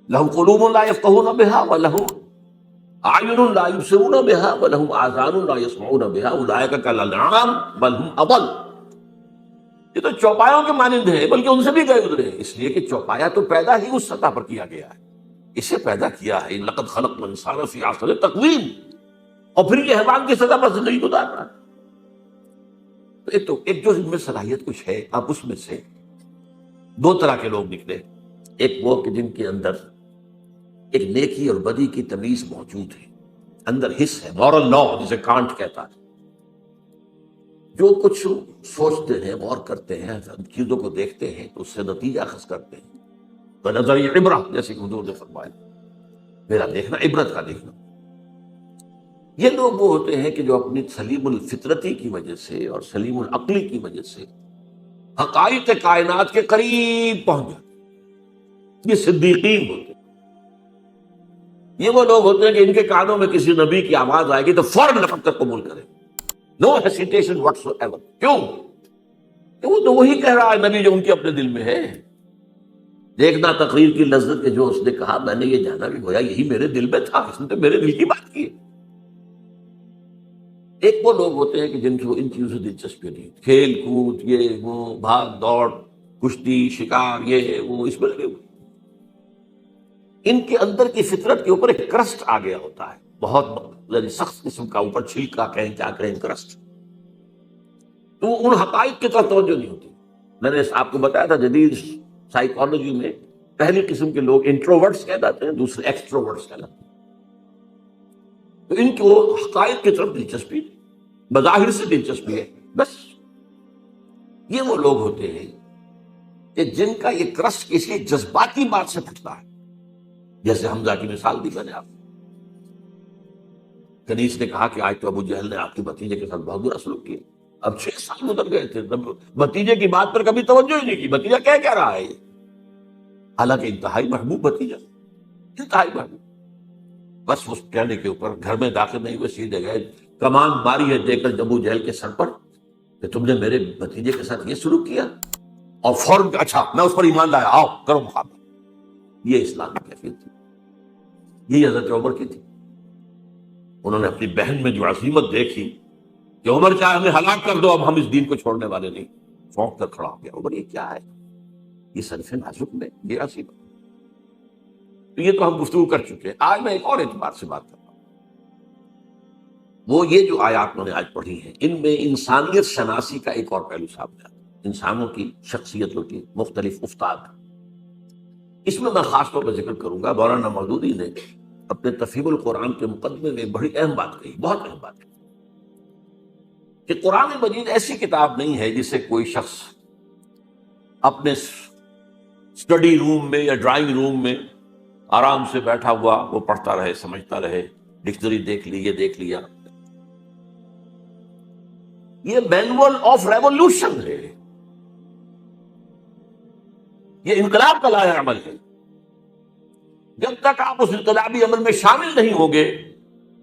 لہم قلوب لا یفقہون بہا ولہم اعین لا یبصرون بہا ولہم آذان لا یسمعون بہا اولئک کالانعام بل ہم اضل. یہ تو چوپایوں کے مانند ہے، بلکہ ان سے بھی گئے گزرے ہیں، اس لیے کہ چوپایا تو پیدا ہی اس سطح پر کیا گیا ہے، اسے پیدا کیا ہے لقد خلقنا الانسان فی احسن تقویم، اور پھر یہ حیوان کی سطح پر زندگی گزار رہا ہے. تو ایک جو ان میں صلاحیت کچھ ہے. اب اس میں سے دو طرح کے لوگ نکلے. ایک وہ کہ جن کے اندر ایک نیکی اور بدی کی تمیز موجود ہے، اندر حص ہے، مورل لا جسے کانٹ کہتا ہے. جو کچھ سوچتے ہیں، غور کرتے ہیں، چیزوں کو دیکھتے ہیں تو اس سے نتیجہ اخذ کرتے ہیں. تو نظر عبرہ، جیسے کہ حضور نے فرمایا، میرا دیکھنا عبرت کا دیکھنا. یہ لوگ وہ ہوتے ہیں کہ جو اپنی سلیم الفطرتی کی وجہ سے اور سلیم العقلی کی وجہ سے حقائق کائنات کے قریب پہنچ جاتے. یہ صدیقین ہوتے ہیں. یہ وہ لوگ ہوتے ہیں کہ ان کے کانوں میں کسی نبی کی آواز آئے گی تو فوراً لپک کر قبول کریں، نو ہیسیٹیشن واٹس ایور. کیوں؟ کہ وہ تو وہی کہہ رہا ہے نبی جو ان کے اپنے دل میں ہے. دیکھنا تقریر کی لذت کے جو اس نے کہا، میں نے یہ جانا بھی گویا یہی میرے دل میں تھا، اس نے تو میرے دل کی بات کی. ایک وہ لوگ ہوتے ہیں کہ جن کو ان چیزوں سے دلچسپی نہیں، کھیل کود، یہ وہ، بھاگ دوڑ، کشتی شکار، یہ وہ، اس میں لگے ہوئے. ان کے اندر کی فطرت کے اوپر ایک کرسٹ آ گیا ہوتا ہے، بہت سخت قسم کا، اوپر چھلکا کہیں کیا کہیں کرسٹ. تو ان حقائق کی طرف توجہ نہیں ہوتی. میں نے آپ کو بتایا تھا جدید سائیکالوجی میں پہلی قسم کے لوگ انٹروورٹس کہلاتے ہیں، دوسرے ایکسٹروورٹس کہلاتے ہیں. تو ان کو حقائق کی طرف دلچسپی، بظاہر سے دلچسپی ہے بس. یہ وہ لوگ ہوتے ہیں کہ جن کا یہ کرسٹ کسی جذباتی بات سے پھٹتا ہے. جیسے حمزہ کی مثال دی میں نے آپ کو. کنیز نے کہا کہ آج تو ابو جہل نے آپ کے بھتیجے کے ساتھ بہت برا سلوک کیا. اب 6 سال گزر گئے تھے، بھتیجے کی بات پر کبھی توجہ ہی نہیں کی. بھتیجا کہہ رہا ہے یہ، حالانکہ انتہائی محبوب بھتیجا، انتہائی محبوب. بس اس کہنے کے اوپر گھر میں داخل نہیں ہوئے، سیدھے گئے، کمان ماری ہے دے کر ابو جہل کے سر پر کہ تم نے میرے بھتیجے کے ساتھ یہ سلوک کیا. اور فوراً اچھا میں اس پر ایمان لایا، آؤ کرو مقابلہ. یہ اسلام کی کیفیت تھی، یہی حضرت عمر کی تھی. انہوں نے اپنی بہن میں جو عظیمت دیکھی کہ عمر چاہے ہمیں ہلاک کر دو، اب ہم اس دین کو چھوڑنے والے نہیں. چونک کر کھڑا ہو گیا. عمر یہ کیا ہے؟ یہ صنف نازک میں یہ عظیمت. تو یہ تو ہم گفتگو کر چکے ہیں. آج میں ایک اور اعتبار سے بات کرتا ہوں. وہ یہ جو آیات میں نے آج پڑھی ہیں، ان میں انسانیت شناسی کا ایک اور پہلو سامنے آتا ہے، انسانوں کی شخصیتوں کی مختلف افطار. اس میں خاص طور پر ذکر کروں گا، مولانا مودودی نے اپنے تفہیم القرآن کے مقدمے میں بڑی اہم بات کہی، بہت اہم بات کہی، کہ قرآن مجید ایسی کتاب نہیں ہے جسے کوئی شخص اپنے اسٹڈی روم میں یا ڈرائنگ روم میں آرام سے بیٹھا ہوا وہ پڑھتا رہے، سمجھتا رہے، ڈکشنری دیکھ لی، یہ دیکھ لیا. یہ مینول آف ریولوشن ہے، یہ انقلاب کا لایا عمل ہے. جب تک آپ اس انقلابی عمل میں شامل نہیں ہوگے،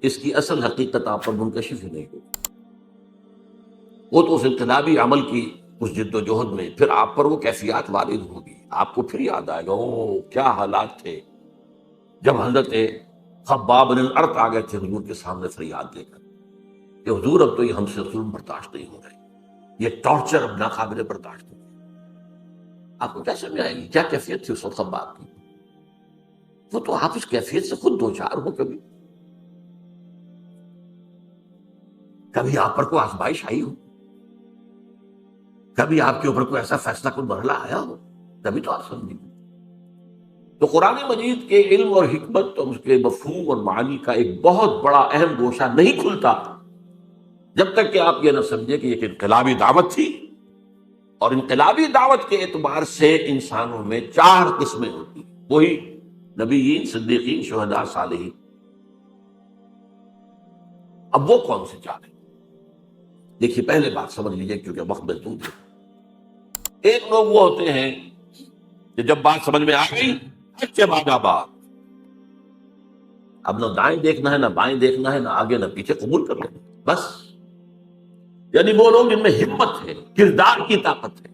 اس کی اصل حقیقت آپ پر منکشف ہی نہیں ہوگی. وہ تو اس انقلابی عمل کی اس جد و جہد میں پھر آپ پر وہ کیفیات وارد ہوگی. آپ کو پھر یاد آئے گا او کیا حالات تھے جب حضرت خباب بن الارت آ گئے تھے حضور کے سامنے فریاد لے کر کہ حضور اب تو یہ ہم سے ظلم برداشت نہیں ہو رہے، یہ ٹارچر اب ناقابل برداشت ہو. آپ کو کیا سمجھ آئے گی کیا کیفیت تھی اس وقت خباب کی؟ وہ تو آپ اس کیفیت سے خود دوچار ہو. کبھی آپ پر کوئی آزمائش آئی ہو، کبھی آپ کے اوپر کوئی ایسا فیصلہ کوئی مرحلہ آیا ہو، تبھی تو آپ سمجھیں. تو قرآن مجید کے علم اور حکمت اور اس کے مفہوم اور معانی کا ایک بہت بڑا اہم گوشہ نہیں کھلتا جب تک کہ آپ یہ نہ سمجھے کہ ایک انقلابی دعوت تھی، اور انقلابی دعوت کے اعتبار سے انسانوں میں 4 قسمیں ہوتی ہیں، وہی نبیین، صدیقین، شہداء، صالحین. اب وہ کون سے 4 ہیں؟ دیکھیے پہلے بات سمجھ لیجیے کیونکہ وقت محدود ہے. ایک لوگ وہ ہوتے ہیں کہ جب بات سمجھ میں آ گئی اچھے بعد بات، اب نہ دائیں دیکھنا ہے نہ بائیں دیکھنا ہے، نہ آگے نہ پیچھے، قبول کر لینا بس. یعنی وہ لوگ جن میں ہمت ہے، کردار کی طاقت ہے،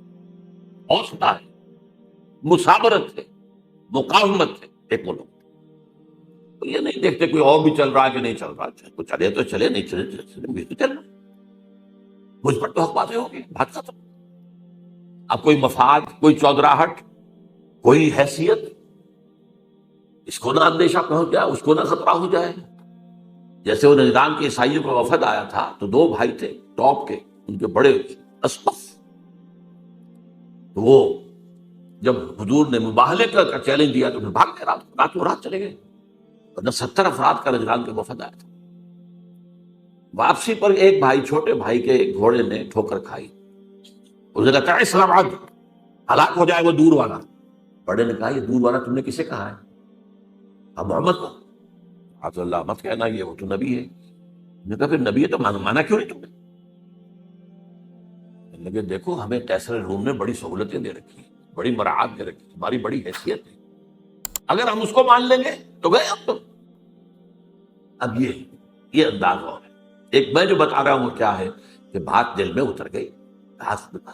حوصلہ ہے، مثابرت ہے، مقاومت ہے، ایک وہ لوگ تو یہ نہیں دیکھتے کوئی اور بھی چل رہا ہے کہ نہیں چل رہا، تو چلے تو چلے، نہیں چلے تو چلے، بھی تو چلنا، مجھ پر تو حق واضح ہوگی، بات ختم۔ اب کوئی مفاد، کوئی چودراہٹ، کوئی حیثیت، اس کو نہ اندیشہ پہنچ جائے، اس کو نہ خطرہ ہو جائے۔ جیسے وہ نجران کے عیسائیوں کا وفد آیا تھا تو دو بھائی تھے ٹاپ کے، ان کے بڑے اسقف، تو وہ جب حضور نے مباہلے کا چیلنج دیا تو پھر بھاگ گئے، راتوں رات چلے گئے، ورنہ 70 افراد کا نجران کے وفد آیا تھا۔ واپسی پر ایک بھائی، چھوٹے بھائی کے گھوڑے نے ٹھوکر کھائی، اس نے کہا اسلام آج ہلاک ہو جائے وہ دور والا۔ بڑے نے کہا یہ دور والا تم نے کسے کہا ہے؟ اب محمد کو، حضرت اللہ مت کہنا، یہ وہ تو نبی ہے۔ نے کہا پھر نبی ہے تو مانا کیوں نہیں تم نے؟ لگے دیکھو ہمیں کیسر روم نے بڑی سہولتیں دے رکھی ہیں، بڑی مراعات دے رکھی، ہماری بڑی حیثیت ہے، اگر ہم اس کو مان لیں گے تو گئے اب تو۔ اب یہ انداز اور ہے۔ ایک میں جو بتا رہا ہوں وہ کیا ہے کہ بات دل میں اتر گئی،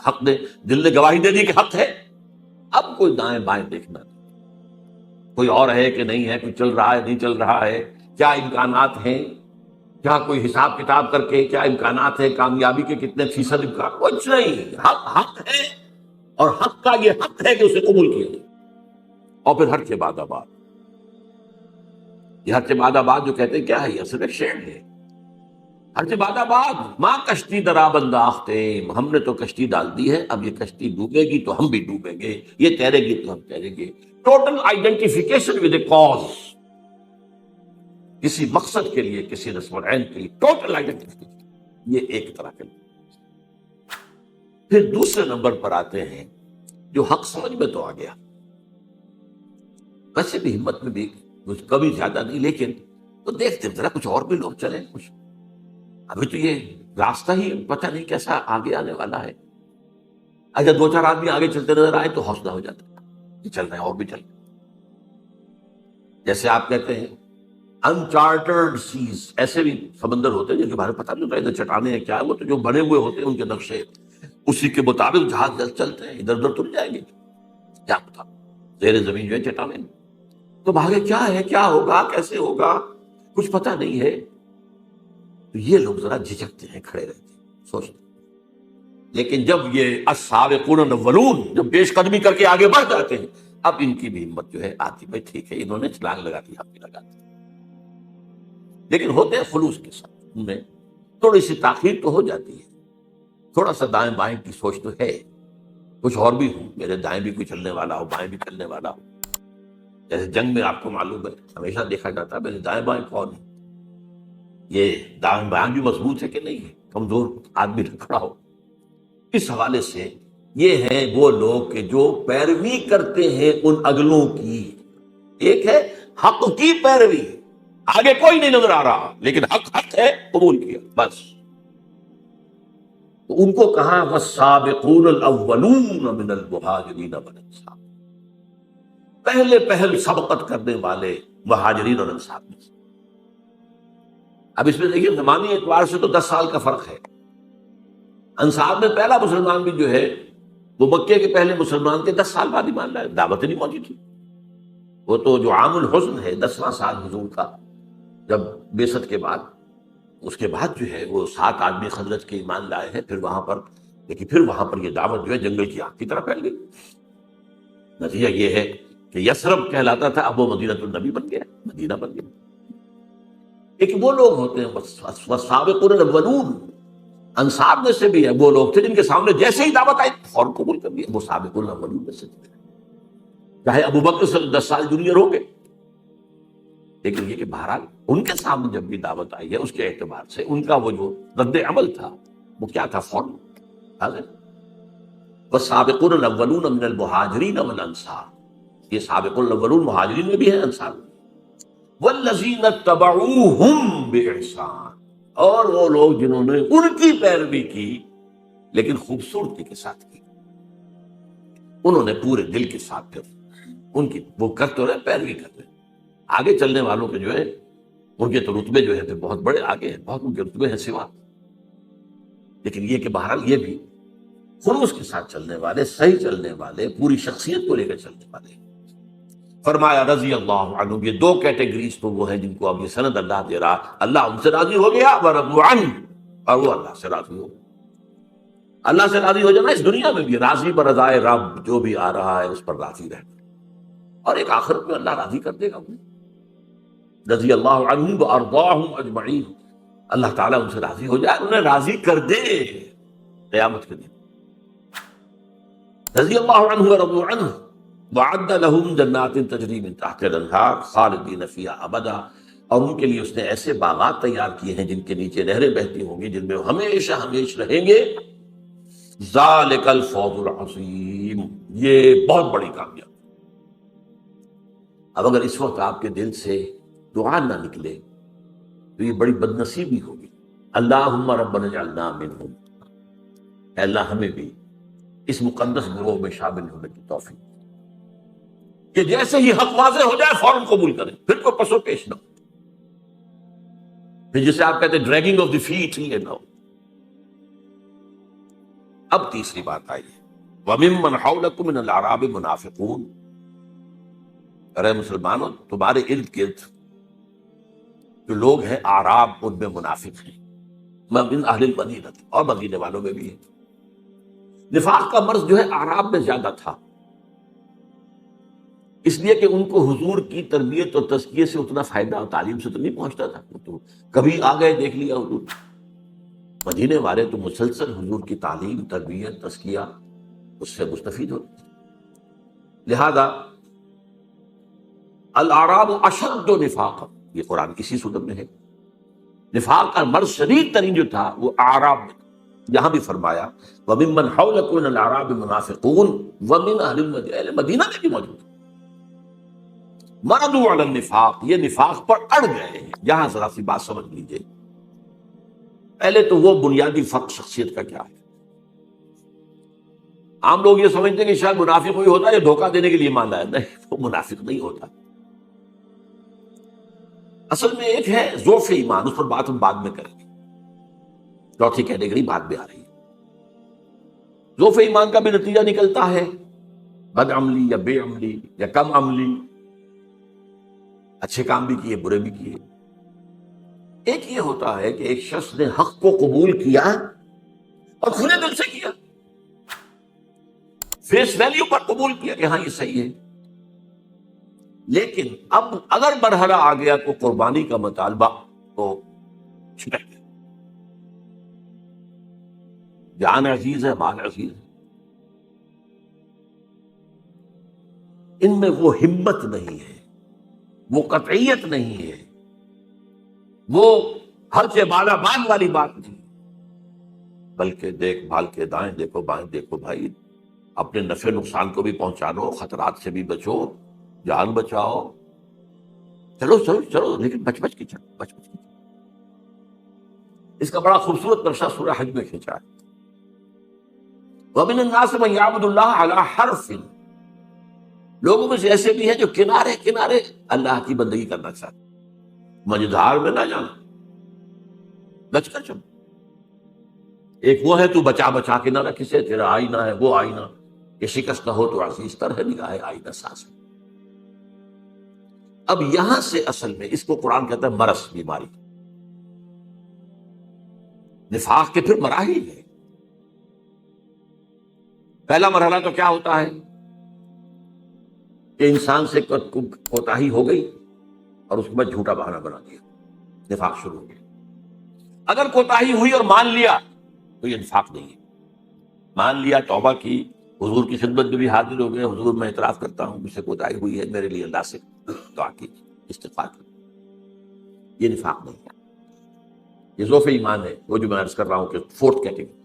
حق نے، دل نے گواہی دے دی کہ حق ہے، اب کوئی دائیں بائیں دیکھنا نہیں، کوئی اور ہے کہ نہیں ہے، کوئی چل رہا ہے نہیں چل رہا ہے، کیا امکانات ہیں، کیا کوئی حساب کتاب کر کے کیا امکانات ہیں، کامیابی کے کتنے فیصد امکان، کچھ نہیں، حق ہے، اور حق کا یہ حق ہے کہ اسے قبول کیا جائے۔ اور پھر ہر کے بعد آباد، یہ ہر کے بعد آباد جو کہتے ہیں کیا ہے، یہ صرف ایک شعر ہے۔ ہر کے بعد آباد ماں کشتی درا بنداختے، ہم نے تو کشتی ڈال دی ہے، اب یہ کشتی ڈوبے گی تو ہم بھی ڈوبیں گے، یہ تیرے گی تو ہم تیریں گے۔ Total identification with a cause, کسی مقصد کے لیے، کسی رسم العین کے لیے ٹوٹل آئیڈینٹیفیکیشن، یہ ایک طرح کے۔ پھر دوسرے نمبر پر آتے ہیں جو حق سمجھ میں تو آ گیا، ویسے بھی ہمت میں بھی کچھ کمی زیادہ نہیں، لیکن تو دیکھتے ذرا کچھ اور بھی لوگ چلیں، کچھ ابھی تو یہ راستہ ہی پتہ نہیں کیسا آگے آنے والا ہے۔ اگر دو چار آدمی آگے چلتے نظر آئے تو حوصلہ ہو جاتا ہے کہ چل رہے ہیں اور بھی چل رہے ہیں۔ جیسے آپ کہتے ہیں انچارٹرڈ سیز، ایسے بھی سمندر ہوتے ہیں جن کے بارے میں پتہ نہیں ہوتا ادھر چٹانیں ہیں کیا ہے، وہ تو جو بنے ہوئے ہوتے ہیں ان کے نقشے، اسی کے مطابق جہاز چلتے ہیں، ادھر ادھر تر جائیں گے، کیا پتا زیر زمین جو ہے چٹانیں، تو آگے کیا ہے، کیا ہوگا، کیسے ہوگا، کچھ پتہ نہیں ہے۔ تو یہ لوگ ذرا جھجکتے ہیں، کھڑے رہتے ہیں، سوچتے ہیں۔ لیکن جب یہ السابقون الاولون جب پیش قدمی کر کے آگے بڑھ جاتے ہیں، اب ان کی بھی ہمت جو ہے آتی، بھائی ٹھیک ہے انہوں نے چھلانگ لگا دی، ہم بھی لگا دی، لیکن ہوتے ہیں خلوص کے ساتھ، ان میں تھوڑی سی تاخیر تو ہو جاتی ہے، تھوڑا سا دائیں بائیں کی سوچ تو ہے، کچھ اور بھی ہوں، میرے دائیں بھی کوئی چلنے والا ہو، بائیں بھی چلنے والا ہو۔ جیسے جنگ میں آپ کو معلوم ہے ہمیشہ دیکھا جاتا ہے میرے دائیں بائیں کون ہے، یہ دائیں بائیں بھی مضبوط ہے کہ نہیں ہے، کمزور آدمی نہ کھڑا ہو۔ اس حوالے سے یہ ہیں وہ لوگ کہ جو پیروی کرتے ہیں ان اگلوں کی، ایک ہے حق کی پیروی، آگے کوئی نہیں نظر آ رہا لیکن حق ہے، قبول کیا بس۔ تو ان کو کہا والسابقون الاولون من المہاجرین والانصار، پہلے سبقت کرنے والے مہاجرین اور انصار میں سے۔ اب اس میں دیکھیے زمانی اعتبار سے تو 10 سال کا فرق ہے۔ انصار میں پہلا مسلمان بھی جو ہے وہ مکے کے پہلے مسلمان کے 10 سال بعد ایمان لائے، دعوت نہیں پہنچی تھی۔ وہ تو جو عام الحزن ہے 10واں سال حضور کا، جب بعثت کے بعد، اس کے بعد جو ہے وہ 7 آدمی خزرج کے ایمان لائے ہیں، پھر وہاں پر، لیکن پھر وہاں پر یہ دعوت جو ہے جنگل کی آگ کی طرح پھیل گئی۔ نتیجہ یہ ہے کہ یثرب کہلاتا تھا، اب وہ مدینہ النبی بن گیا، مدینہ بن گیا۔ ایک وہ لوگ ہوتے ہیں والسابقون الاولون، انصار میں سے بھی ہے وہ لوگ تھے جن کے سامنے جیسے ہی دعوت آئی فوراً قبول کر لیا، وہ سابقون الاولون میں سے تھے، چاہے ابو بکر سے 10 سال جونیئر ہو گئے، لیکن یہ کہ بہرحال ان کے سامنے جب بھی دعوت آئی ہے اس کے اعتبار سے ان کا وہ جو رد عمل تھا وہ کیا تھا، فوراً حاضر۔ والسابقون الاولون من المہاجرین والانصار، یہ سابقون الاولون مہاجرین میں بھی ہیں، انصار میں۔ والذین اتبعوہم باحسان، اور وہ لوگ جنہوں نے ان کی پیروی کی لیکن خوبصورتی کے ساتھ کی، انہوں نے پورے دل کے ساتھ پھر ان کی وہ کر تو رہے، پیروی کر رہے۔ آگے چلنے والوں کے جو ہے ان کے تو رتبے جو ہے پھر بہت بڑے آگے ہیں، بہت ان کے رتبے ہیں سوا، لیکن یہ کہ بہرحال یہ بھی خلوص کے ساتھ چلنے والے، صحیح چلنے والے، پوری شخصیت کو لے کر چلنے والے۔ فرمایا رضی اللہ عنہ، یہ دو کیٹیگریز تو وہ ہیں جن کو اب یہ سند اللہ دے رہا، اللہ ان سے راضی ہو گیا ورضوا عنہ، اور وہ اللہ سے راضی ہو گیا۔ اللہ سے راضی ہو جانا اس دنیا میں بھی، راضی برضائے رب، جو بھی آ رہا ہے اس پر راضی رہنا، اور ایک آخرت میں اللہ راضی کر دے گا انہیں۔ رضی اللہ عنہ وارضاہم اجمعین، اللہ تعالیٰ ان سے راضی ہو جائے، انہیں راضی کر دے قیامت کے دن۔ رضی اللہ عنہ ورضوا عنہ وعد لهم جنات تجری من تحتها الانہار خالدین فیہا ابدا، اور ان کے لیے اس نے ایسے باغات تیار کیے ہیں جن کے نیچے نہریں بہتی ہوں گی، جن میں ہمیشہ ہمیش رہیں گے۔ ذالک الفوز العظیم، یہ بہت بڑی کامیابی۔ اب اگر اس وقت آپ کے دل سے دعا نہ نکلے تو یہ بڑی بد نصیبی ہوگی۔ اللہم ربنا اجعلنا منہم، اے اللہ ہمیں بھی اس مقدس گروہ میں شامل ہونے کی توفیق، کہ جیسے ہی حق واضح ہو جائے فوراً قبول کریں، پھر کوئی پسو پیش نہ ہو، پھر جسے آپ کہتے ہیں ڈریگنگ آف دی فیٹ، یہ نہ ہو۔ اب تیسری بات آئی ہے، وَمِمَّنْ حَوْلَكُم مِّنَ الْأَعْرَابِ مُنَافِقُونَ، ارے مسلمانوں تمہارے ارد گرد جو لوگ ہیں اعراب ان میں منافق ہیں، من اہل المدینہ، اور مدینے والوں میں بھی ہے۔ نفاق کا مرض جو ہے اعراب میں زیادہ تھا، اس لیے کہ ان کو حضور کی تربیت اور تزکیے سے اتنا فائدہ اور تعلیم سے تو نہیں پہنچتا تھا، تو کبھی آ گئے دیکھ لیا حضور۔ مدینے والے تو مسلسل حضور کی تعلیم، تربیت، تزکیہ اس سے مستفید ہوتے تھے۔ لہذا الاعراب اشد نفاقا، یہ قرآن اسی صورت میں ہے۔ نفاق کا مرض شدید ترین جو تھا وہ اعراب میں، یہاں بھی فرمایا وَمِمَّنْ حَوْلَكُم مِّنَ الْأَعْرَابِ مُنَافِقُونَ وَمِنْ أَهْلِ الْمَدِينَ، اہل مدینہ میں بھی موجود ہیں۔ مَرَضُوا عَلَى النِّفَاقِ، یہ نفاق پر اڑ گئے ہیں۔ یہاں ذرا سی بات سمجھ لیجئے، پہلے تو وہ بنیادی فرق شخصیت کا کیا ہے۔ عام لوگ یہ سمجھتے ہیں کہ شاید منافق کوئی ہوتا ہے یہ دھوکہ دینے کے لیے مان لایا، نہیں، وہ منافق نہیں ہوتا۔ اصل میں ایک ہے ضعف ایمان، اس پر بات ہم بعد میں کریں گے، چوتھی کیٹیگری بعد میں آ رہی ہے۔ ضعف ایمان کا بھی نتیجہ نکلتا ہے بد عملی یا بے عملی یا کم عملی، اچھے کام بھی کیے برے بھی کیے۔ ایک یہ ہوتا ہے کہ ایک شخص نے حق کو قبول کیا اور کھلے دل سے کیا، فیس ویلیو پر قبول کیا کہ ہاں یہ صحیح ہے، لیکن اب اگر مرحلہ آ گیا تو قربانی کا مطالبہ تو چھٹک گیا۔ جان عزیز ہے، مال عزیز ہے، ان میں وہ ہمت نہیں ہے، وہ قطعیت نہیں ہے، وہ ہر سے بالا بان والی بات نہیں، بلکہ دیکھ بھال کے دائیں دیکھو بائیں دیکھو بھائی، اپنے نفع نقصان کو بھی پہنچانو، خطرات سے بھی بچو، جان بچاؤ، چلو چلو چلو، لیکن بچ بچ کے چلو، بچ بچ کے چلو۔ اس کا بڑا خوبصورت نقشہ سورہ حج میں کھینچا ہے، وَمِنَ النَّاسِ مَن يَعْبُدُ اللَّهَ عَلَى حَرْفٍ، لوگوں میں سے ایسے بھی ہیں جو کنارے کنارے اللہ کی بندگی کرنا چاہتے، مجدھار میں نہ جانا، بچ کر چلو۔ ایک وہ ہے تو بچا بچا کے نہ رکھ اسے، تیرا آئینہ ہے وہ آئینہ کہ شکست نہ ہو تو عزیز تر ہے نگاہ آئینہ ساز۔ اب یہاں سے اصل میں اس کو قرآن کہتا ہے مرض، بیماری۔ نفاق کے پھر مراحل ہے۔ پہلا مرحلہ تو کیا ہوتا ہے کہ انسان سے کوتاہی ہو گئی اور اس کے بعد جھوٹا بہانہ بنا دیا، نفاق شروع ہو گیا۔ اگر کوتاہی ہوئی اور مان لیا تو یہ نفاق نہیں ہے، مان لیا، توبہ کی، حضور کی خدمت میں بھی حاضر ہو گئے، حضور میں اعتراف کرتا ہوں مجھ سے کوتاہی ہوئی ہے، میرے لیے اللہ سے دعا کی، استغفار کی، یہ نفاق نہیں ہے، یہ ضعف ایمان ہے، وہ جو میں عرض کر رہا ہوں کہ فورتھ کیٹیگری۔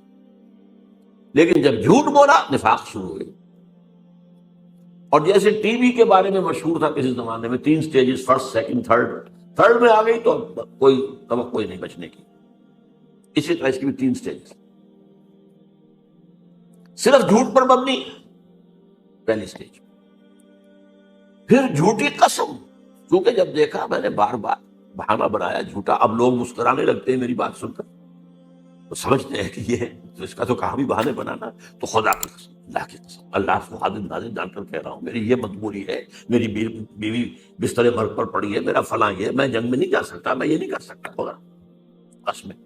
لیکن جب جھوٹ بولا نفاق شروع ہوئی، اور جیسے ٹی وی کے بارے میں مشہور تھا کسی زمانے میں 3 سٹیجز، فرسٹ سیکنڈ تھرڈ میں آ گئی تو کوئی توقع نہیں بچنے کی، اسی طرح اس کی بھی 3 سٹیجز، صرف جھوٹ پر مبنی پہلی سٹیج، پھر جھوٹی قسم، کیونکہ جب دیکھا میں نے بار بار بہانہ بنایا جھوٹا، اب لوگ مسکرانے لگتے ہیں میری بات سن کر، تو سمجھتے ہیں کہ یہ تو اس کا تو کہاں بھی بہانے بنانا، تو خدا کی قسم اللہ کی قسم، اللہ کو حاضر ناظر جان کر کہہ رہا ہوں، میری یہ مجبوری ہے، میری بیوی بستر مرگ پر پڑی ہے، میرا فلاں یہ، میں جنگ میں نہیں جا سکتا، میں یہ نہیں کر سکتا ہوگا قسمیں۔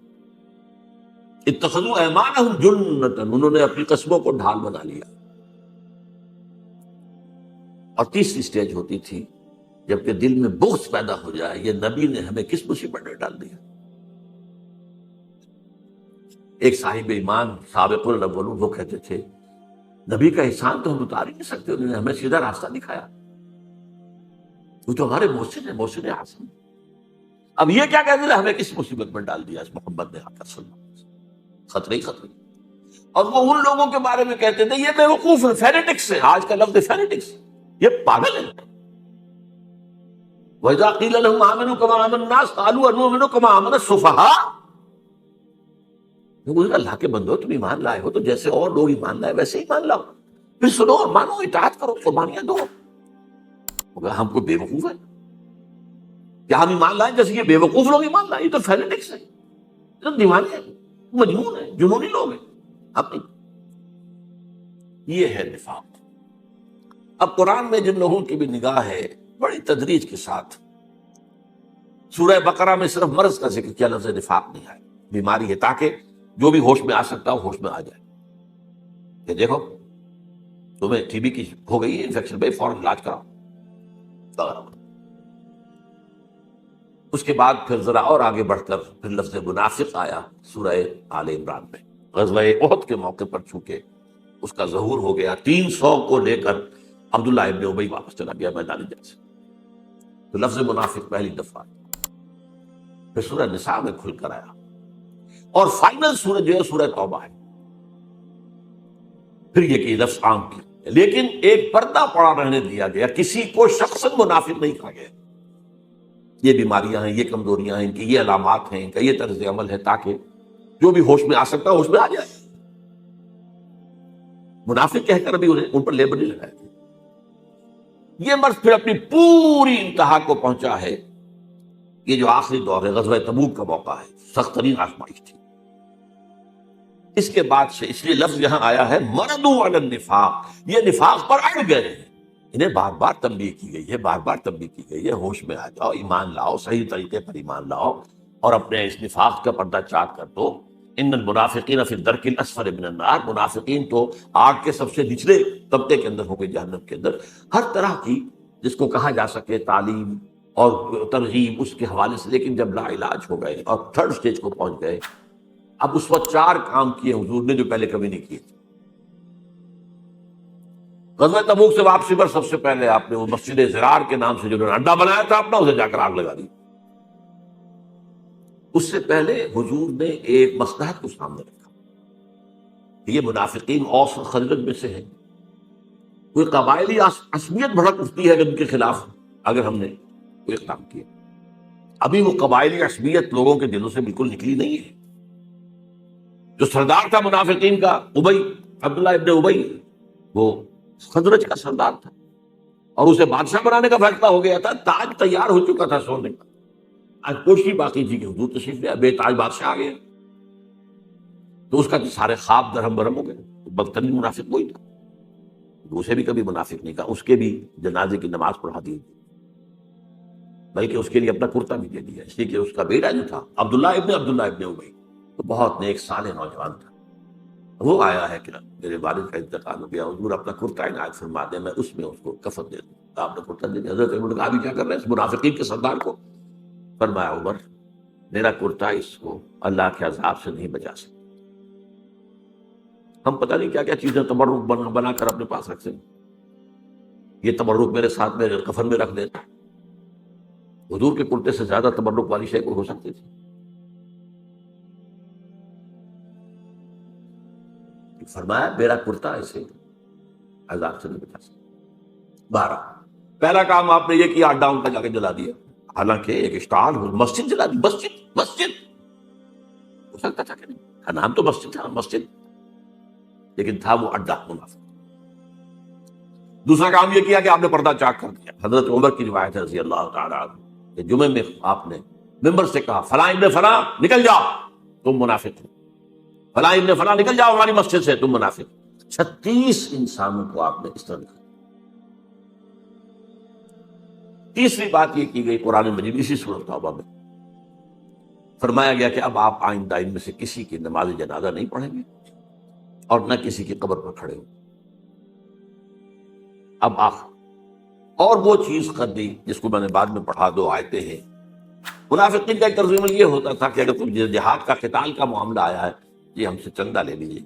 اتخذوا ایمانہم جنۃ، انہوں نے اپنی قسموں کو ڈھال بنا لیا۔ اور تیسری سٹیج ہوتی تھی جبکہ دل میں بغض پیدا ہو جائے، یہ نبی نے ہمیں کس مصیبت میں ڈال دیا۔ ایک صاحب ایمان سابق الاولون وہ کہتے تھے نبی کا احسان تو ہم اتار ہی نہیں سکتے، انہوں نے ہمیں سیدھا راستہ دکھایا، وہ تو ہمارے محسن ہے، محسن حسن۔ اب یہ کیا کہتے تھے، ہمیں کس مصیبت میں ڈال دیا اس محمد نے آ کر، صلی اللہ علیہ وسلم، خطرے ہی خطرے۔ اور وہ ان لوگوں کے بارے میں کہتے تھے یہ بے وقوف ہے، فینیٹکس ہے، آج کا لفظ فینیٹکس، یہ پاگل ہے۔ وَإِذَا قِيلَ لَهُمْ آمِنُوا كَمَا آمَنَ النَّاسُ قَالُوا أَنُؤْمِنُ كَمَا آمَنَ السُّفَهَاءُ۔ اللہ کے بندو تم ایمان لائے ہو تو جیسے اور لوگ ایمان لائے ویسے ایمان لاؤ، پھر سنو اور مانو، اطاعت کرو، قربانیاں دو۔ ہم کو بے وقوف ہے کیا ہم ایمان لائیں جیسے یہ بے وقوف لوگ ایمان لائیں؟ یہ تو فینیٹکس ہے، یہ تو دیوانے ہیں، مجنون ہیں، جنونی لوگ ہیں اپنی۔ یہ ہے نفاق۔ اب قرآن میں جن لوگوں کی بھی نگاہ ہے بڑی تدریج کے ساتھ، سورہ بقرہ میں صرف مرض کا ذکر کیا، لفظ نفاق نہیں آیا، بیماری ہے، تاکہ جو بھی ہوش میں آ سکتا ہو ہوش میں آ جائے کہ دیکھو تمہیں ٹی بی کی ہو گئی ہے انفیکشن، بھائی فوراً علاج کراؤ۔ اس کے بعد پھر ذرا اور آگے بڑھ کر پھر لفظ منافق آیا سورہ آل عمران میں، غزوہ احد کے موقع پر چونکہ اس کا ظہور ہو گیا، 300 کو لے کر عبداللہ ابن ابی واپس چلا گیا میدان جنگ سے، تو لفظ منافق پہلی دفعہ پھر سورہ نساء میں کھل کر آیا، اور فائنل سورہ جو ہے سورہ توبہ ہے، پھر یہ کہ لفظ عام کیا، لیکن ایک پردہ پڑا رہنے دیا گیا، کسی کو شخصاً منافق نہیں کہا گیا۔ یہ بیماریاں ہیں، یہ کمزوریاں ہیں، ان کی یہ علامات ہیں، ان کا یہ طرز عمل ہے، تاکہ جو بھی ہوش میں آ سکتا ہے ہوش میں آ جائے۔ منافق کہہ کر ابھی انہیں ان پر لیبل نہیں لگایا۔ یہ مرض پھر اپنی پوری انتہا کو پہنچا ہے، یہ جو آخری دور ہے غزوہ تبوک کا موقع ہے، سخت ترین آزمائش تھی۔ اس کے بعد سے اس لیے لفظ یہاں آیا ہے مردوا علی النفاق، یہ نفاق پر اڑ گئے ہیں، انہیں بار بار تنبیہ کی گئی ہے، بار بار تنبیہ کی گئی ہے، ہوش میں آ جاؤ، ایمان لاؤ، صحیح طریقے پر ایمان لاؤ، اور اپنے اس نفاق کا پردہ چاک کر دو۔ ان المنافقین فی الدرک الاسفل من النار، منافقین تو آگ کے سب سے نچلے طبقے کے اندر ہوں گے، جہنم کے اندر۔ ہر طرح کی جس کو کہا جا سکے تعلیم اور ترغیب اس کے حوالے سے، لیکن جب لا علاج ہو گئے اور تھرڈ سٹیج کو پہنچ گئے، اب اس وقت 4 کام کیے حضور نے جو پہلے کبھی نہیں کیے تھے۔ غزوہ تبوک سے واپسی پر سب سے پہلے آپ نے وہ مسجد زرار کے نام سے جو انہوں نے اڈا بنایا تھا اپنا، اسے جا کر آگ لگا دی۔ اس سے پہلے حضور نے ایک مصلحت کو سامنے رکھا، یہ منافقین اوس اور خزرج میں سے ہیں، کوئی قبائلی عصبیت بھڑک اٹھتی ہے ان کے خلاف اگر ہم نے کوئی اقدام کیا، ابھی وہ قبائلی عصبیت لوگوں کے دلوں سے بالکل نکلی نہیں ہے۔ جو سردار تھا منافقین کا ابی، عبداللہ ابن ابی، وہ خزرج کا سردار تھا، اور اسے بادشاہ بنانے کا فیصلہ ہو گیا تھا، تاج تیار ہو چکا تھا سونے کا، آج کوشش باقی تھی کہ حضور تشریف لے، بے تاج بادشاہ آ گیا، تو اس کا تو سارے خواب درہم برہم ہو گئے۔ بدترین منافق وہی تھا، اسے بھی کبھی منافق نہیں کہا، اس کے بھی جنازے کی نماز پڑھا دی، بلکہ اس کے لیے اپنا کرتا بھی دے دیا، اس لیے کہ اس کا بیٹا جو تھا عبداللہ ابن ابی تو بہت نیک صالح نوجوان تھا، وہ آیا ہے کہ میرے والد کا انتقال ہو گیا، حضور اپنا کرتا عنایت فرما دیں، میں اس میں اس کو کفن دے دوں، آپ نے کرتا دے دیا۔ حضرت عمر نے کہا ابھی کیا کر رہے ہیں اس منافقین کے سردار کو؟ فرمایا عمر میرا کرتا اس کو اللہ کے عذاب سے نہیں بچا سکتا، ہم پتہ نہیں کیا کیا چیزیں تبرک بنا کر اپنے پاس رکھتے ہیں، یہ تبرک میرے ساتھ میرے کفن میں رکھ دیتا، حضور کے کرتے سے زیادہ تبرک والی شے کو ہو سکتی تھی۔ فرمایا میرا کرتا اسے عذاب سے نہیں بچا سکتا۔ 12 پہلا کام آپ نے یہ کیا، اڈا ان کا جا کے جلا دیا، حالانکہ ایک اسٹال مسجد جلا دی، مسجد ہو سکتا تھا کہ نہیں، کا نام تو مسجد تھا، مسجد، لیکن تھا وہ اڈا منافق۔ دوسرا کام یہ کیا کہ آپ نے پردہ چاک کر دیا۔ حضرت عمر کی روایت ہے رضی اللہ تعالیٰ عنہ کہ جمعے میں آپ نے ممبر سے کہا فلاں ابن فلاں نکل جاؤ تم منافق ہو، فلاں ابن فلاں نکل جاؤ ہماری مسجد سے تم منافق۔ 36 انسانوں کو آپ نے اس طرح دکھایا۔ تیسری بات یہ کی گئی قرآن مجید اسی سورۃ توبہ میں فرمایا گیا کہ اب آپ آئندہ ان میں سے کسی کی نماز جنازہ نہیں پڑھیں گے اور نہ کسی کی قبر پر کھڑے ہو۔ اب آخر اور وہ چیز کر دی جس کو میں نے بعد میں پڑھا، 2 آیتیں ہیں۔ منافقین کا ایک طرز عمل یہ ہوتا تھا کہ اگر تم جہاد کا قتال کا معاملہ آیا ہے، یہ ہم سے چندہ لے لیجیے،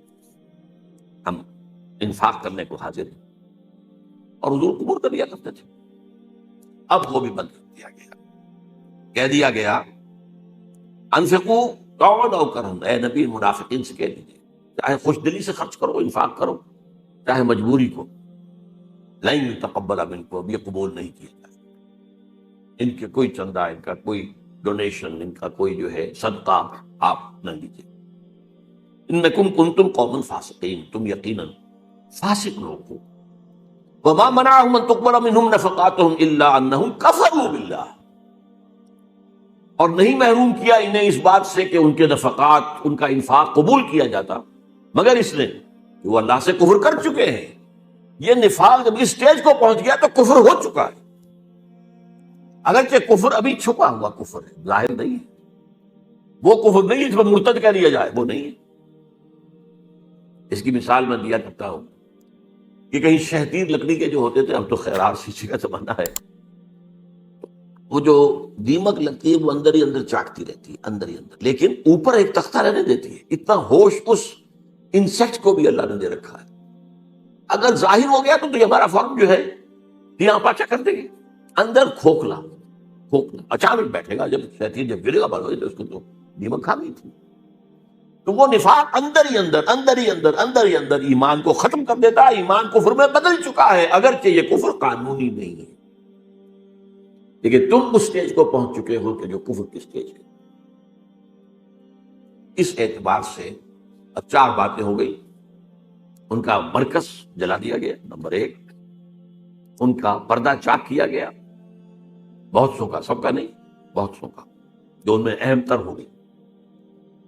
ہم انفاق کرنے کو حاضر ہیں، اور حضور قبول کر لیا کرتے تھے۔ اب وہ بھی بند کر دیا گیا، کہہ دیا گیا انفقوا طوعا او کرہا، اے نبی منافقین سے کہہ دیجیے چاہے خوش دلی سے خرچ کرو، انفاق کرو، چاہے مجبوری کو، لن یتقبل منکم، اب یہ قبول نہیں کیا جائے۔ ان کے کوئی چندہ، ان کا کوئی ڈونیشن، ان کا کوئی جو ہے صدقہ آپ نہ لیجیے۔ انکم کنتم قوما فاسقین، تم یقیناً فاسق لوگ ہو۔ وما منعهم ان تقبل منهم نفقاتهم الا انهم كفروا بالله، اور نہیں محروم کیا انہیں اس بات سے کہ ان کے نفقات، ان کا انفاق قبول کیا جاتا، مگر اس لیے کہ وہ اللہ سے کفر کر چکے ہیں۔ یہ نفاق جب اس سٹیج کو پہنچ گیا تو کفر ہو چکا ہے، اگرچہ کفر ابھی چھپا ہوا کفر ہے، ظاہر نہیں ہے، وہ کفر نہیں ہے جس پر مرتد کہہ دیا جائے، وہ نہیں ہے۔ اس کی مثال میں دیا کرتا ہوں کہ کہیں شہتیر لکڑی کے جو ہوتے تھے، اب تو خیرار شیشے کا زمانہ ہے، وہ جو دیمک لگتی ہے وہ اندر ہی اندر چاٹتی رہتی ہے، اندر ہی اندر، لیکن اوپر ایک تختہ رہنے دیتی ہے۔ اتنا ہوش اس انسیکٹ کو بھی اللہ نے دے رکھا ہے، اگر ظاہر ہو گیا تو یہ ہمارا فارم جو ہے یہاں پاچا کر دے گی، اندر کھوکھلا کھوکھلا اچانک بیٹھے گا، جب شہتیر جب گرے گا بڑھ تو اس کو تو دیمک کھا گئی تھی۔ تو وہ نفاق اندر ہی اندر اندر ہی اندر اندر ہی اندر ایمان کو ختم کر دیتا ہے، ایمان کفر میں بدل چکا ہے، اگرچہ یہ کفر قانونی نہیں ہے، لیکن تم اس سٹیج کو پہنچ چکے ہو کہ جو کفر کی سٹیج ہے۔ اس اعتبار سے اب 4 باتیں ہو گئی۔ ان کا مرکز جلا دیا گیا، نمبر 1، ان کا پردہ چاک کیا گیا، بہت سو کا، سب کا نہیں، بہت سو کا، جو ان میں اہم تر ہو گئی۔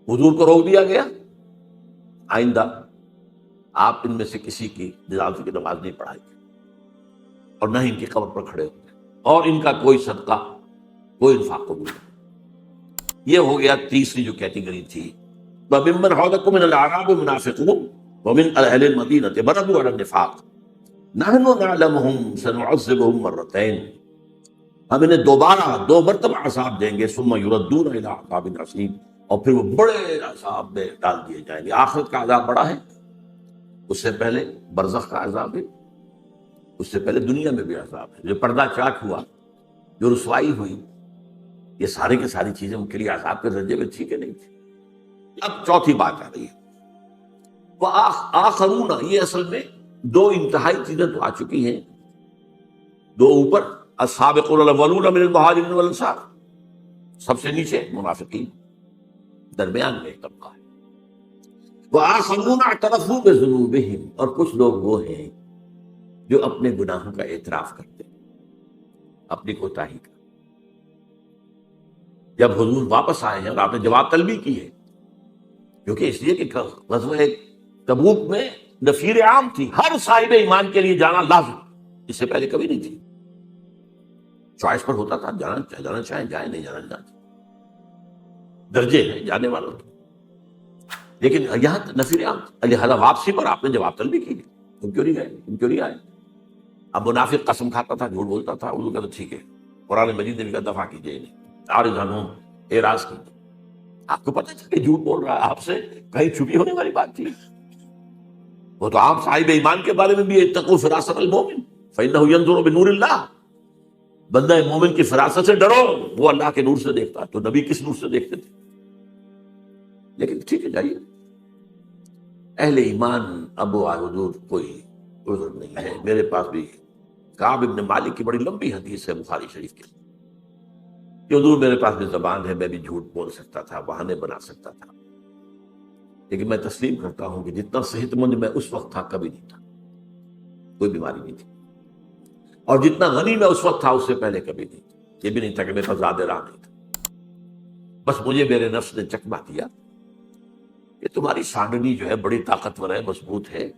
حضور کو روک دیا گیا، آئندہ آپ ان میں سے کسی کی جنازے کی نماز نہیں پڑھائیں گے اور نہ ہی ان کی قبر پر کھڑے ہوں گے، اور ان کا کوئی صدقہ، کوئی انفاق قبول نہیں۔ یہ ہو گیا تیسری جو کیٹیگری تھی۔ وَمِمَّنْ حَوْلَكُم مِّنَ الْأَعْرَابِ مُنَافِقُونَ وَمِنْ أَهْلِ الْمَدِينَةِ مَرَدُوا عَلَى النِّفَاقِ نَحْنُ نَعْلَمُهُمْ سَنُعَذِّبُهُمْ مَرَّتَيْنِ، ہم انہیں دوبارہ 2 مرتبہ عذاب دیں گے، ثُمَّ يُرَدُّونَ إِلَىٰ عَذَابٍ عَظِيمٍ، اور پھر وہ بڑے عذاب میں ڈال دیے جائیں گے۔ آخرت کا عذاب بڑا ہے، اس سے پہلے برزخ کا عذاب ہے، اس سے پہلے دنیا میں بھی عذاب ہے۔ جو پردہ چاک ہوا، جو رسوائی ہوئی، یہ سارے کے ساری چیزیں ان کے لیے عذاب کے درجے میں تھی کہ نہیں تھی۔ اب چوتھی بات آ رہی ہے، وَآخَرُونَ، یہ اصل میں 2 انتہائی چیزیں تو آ چکی ہیں، 2 اوپر، السابقون الاولون من المہاجرین والانصار، سب سے نیچے منافقین، درمیان میں ایک طبقہ ہے۔ وَآخَرُونَ اعْتَرَفُوا بِذُنُوبِهِمْ، اور کچھ لوگ وہ ہیں جو اپنے گناہوں کا اعتراف کرتے ہیں، اپنی کوتاہی کا۔ جب حضور واپس آئے ہیں اور آپ نے جواب طلبی کی ہے، کیونکہ اس لیے کہ غزوہ تبوک میں نفیر عام تھی، ہر صاحب ایمان کے لیے جانا لازم، اس سے پہلے کبھی نہیں تھی، چوائس پر ہوتا تھا، جانا چاہیں جائیں، نہیں جانا چاہیں، درجے ہیں جانے والوں کے، لیکن یہاں نفیر عام تھی، لہذا واپسی پر آپ نے جواب طلبی کی، تم کیوں نہیں گئے، تم کیوں نہیں آئے؟ اب منافق قسم کھاتا تھا، جھوٹ بولتا تھا، انہوں نے کہا ٹھیک ہے، قرآن مجید نے بھی کہا دفع کیجیے انہیں، عارض عنہم، اعراض کیجیے۔ آپ کو پتہ تھا کہ جھوٹ بول رہا ہے، آپ سے کہیں چھپی ہونے والی بات تھی؟ وہ تو آپ صاحب ایمان کے بارے میں بھی اتقوا فراست المومن فإنہ ينظر بنور اللہ، بندہ مومن کی فراست سے ڈرو، وہ اللہ کے نور سے دیکھتا ہے، تو نبی کس نور سے دیکھتے تھے؟ لیکن ٹھیک ہے جائیے، اہل ایمان اب حضور کوئی عذر نہیں ہے۔ میرے پاس بھی کعب ابن مالک کی بڑی لمبی حدیث ہے بخاری شریف کی کہ حضور میرے پاس بھی زبان ہے، میں بھی جھوٹ بول سکتا تھا، بہانے بنا سکتا تھا، لیکن میں تسلیم کرتا ہوں کہ جتنا صحت مند میں اس وقت تھا کبھی نہیں تھا، کوئی بیماری نہیں تھی، اور جتنا غنی میں اس وقت تھا اس سے پہلے کبھی نہیں تھا، یہ بھی نہیں تھا کہ میرے پاس زیادہ راہ نہیں تھا، بس مجھے میرے نفس نے چکمہ دیا کہ تمہاری سانڈنی جو ہے بڑی طاقتور ہے، مضبوط ہے،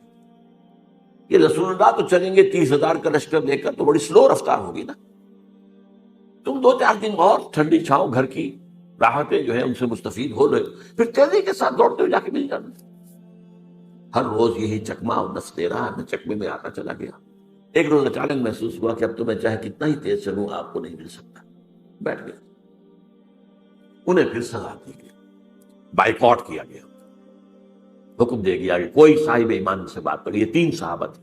یہ رسول اللہ تو چلیں گے 30,000 کا لشکر لے کر، تو بڑی سلو رفتار ہوگی نا. تم 2-4 دن اور ٹھنڈی چھاؤں گھر کی راحتیں جو ہے ان سے مستفید ہو رہے، پھر تیزی کے ساتھ دوڑتے ہوئے جا کے مل جانا. ہر روز یہی چکما اور نفس دے رہا، میں چکمے میں آتا چلا گیا. ایک روز اچانک محسوس ہوا کہ اب تو میں چاہے کتنا ہی تیز چلوں آپ کو نہیں مل سکتا. بیٹھ گیا. انہیں پھر سزا دی گئی، بائیکاٹ کیا گیا، حکم دے گیا کہ کوئی صاحب ایمان سے بات کرے. یہ 3 صحابہ تھے.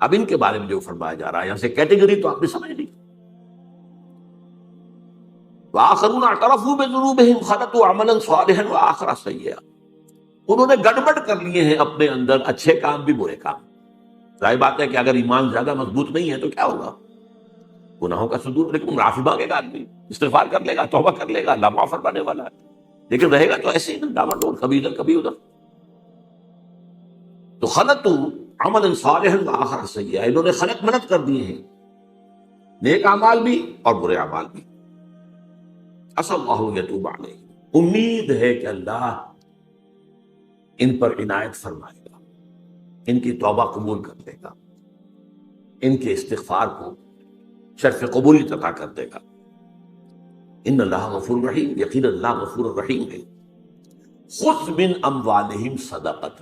اب ان کے بارے میں جو فرمایا جا رہا ہے یہاں سے کیٹیگری تو آپ نے سمجھ لی. وآخرون اعترفوا بذنوبہم خلطوا عملا صالحا وآخر سیئا. انہوں نے گڑبڑ کر لیے ہیں اپنے اندر، اچھے کام بھی برے کام. ظاہر بات ہے کہ اگر ایمان زیادہ مضبوط نہیں ہے تو کیا ہوگا؟ گناہوں کا صدور. لیکن معافی مانگے گا آدمی، استغفار کر لے گا، توبہ کر لے گا، اللہ معاف فرمانے والا ہے. لیکن رہے گا تو ایسے ہی نا، ڈاما ڈول، کبھی ادھر کبھی ادھر. تو خلطوا عملا صالحا وآخر سیئا، انہوں نے خلط منت کر دیے ہیں، نیک اعمال بھی اور برے اعمال بھی. عسى اللہ یتوب علیہم، امید ہے کہ اللہ ان پر عنایت فرمائے گا، ان کی توبہ قبول کر لے گا، ان کے استغفار کو شرف قبولیت عطا کر دے گا. ان اللہ غفور رحیم، یقین اللہ غفور الرحیم ہے. خذ من اموالہم صدقۃ،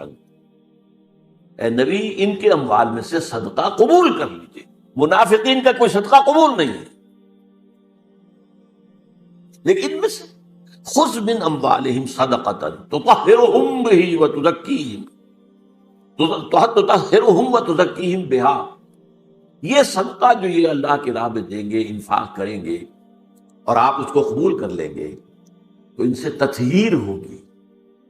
اے نبی ان کے اموال میں سے صدقہ قبول کر لیجئے. منافقین کا کوئی صدقہ قبول نہیں ہے، لیکن ان میں سے خذ من اموالہم صدقۃ تطہرہم بہ وتزکیہم، تطہرہم وتزکیہم بہا. یہ صدقہ جو یہ اللہ کی راہ میں دیں گے، انفاق کریں گے اور آپ اس کو قبول کر لیں گے تو ان سے تطہیر ہوگی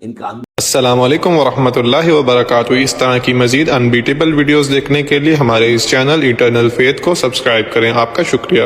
ان کا. السلام علیکم ورحمۃ اللہ وبرکاتہ. اس طرح کی مزید انبیٹیبل ویڈیوز دیکھنے کے لیے ہمارے اس چینل ایٹرنل فیتھ کو سبسکرائب کریں. آپ کا شکریہ.